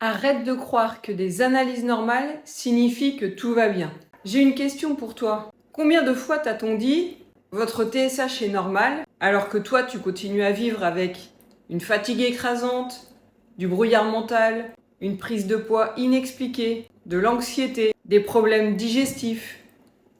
Arrête de croire que des analyses normales signifient que tout va bien. J'ai une question pour toi. Combien de fois t'a-t-on dit votre TSH est normal alors que toi tu continues à vivre avec une fatigue écrasante, du brouillard mental, une prise de poids inexpliquée, de l'anxiété, des problèmes digestifs,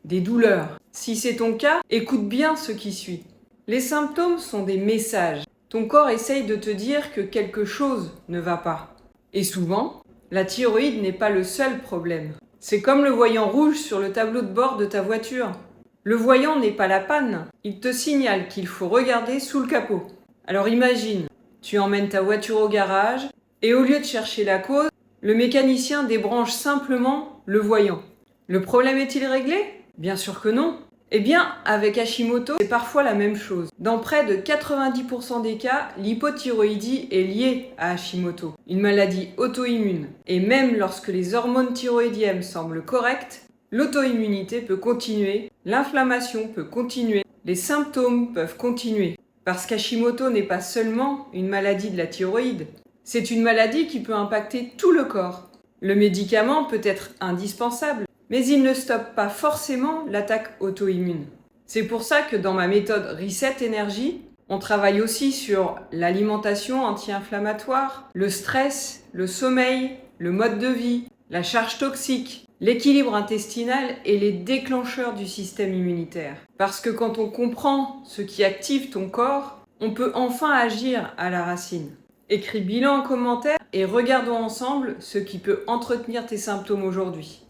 des douleurs. Si c'est ton cas, écoute bien ce qui suit. Les symptômes sont des messages. Ton corps essaye de te dire que quelque chose ne va pas. Et souvent, la thyroïde n'est pas le seul problème. C'est comme le voyant rouge sur le tableau de bord de ta voiture. Le voyant n'est pas la panne, il te signale qu'il faut regarder sous le capot. Alors imagine, tu emmènes ta voiture au garage et au lieu de chercher la cause, le mécanicien débranche simplement le voyant. Le problème est-il réglé ? Bien sûr que non. Eh bien, avec Hashimoto, c'est parfois la même chose. Dans près de 90% des cas, l'hypothyroïdie est liée à Hashimoto, une maladie auto-immune. Et même lorsque les hormones thyroïdiennes semblent correctes, l'auto-immunité peut continuer, l'inflammation peut continuer, les symptômes peuvent continuer. Parce qu'Hashimoto n'est pas seulement une maladie de la thyroïde, c'est une maladie qui peut impacter tout le corps. Le médicament peut être indispensable, mais il ne stoppe pas forcément l'attaque auto-immune. C'est pour ça que dans ma méthode Reset Énergie, on travaille aussi sur l'alimentation anti-inflammatoire, le stress, le sommeil, le mode de vie, la charge toxique, l'équilibre intestinal et les déclencheurs du système immunitaire. Parce que quand on comprend ce qui active ton corps, on peut enfin agir à la racine. Écris bilan en commentaire et regardons ensemble ce qui peut entretenir tes symptômes aujourd'hui.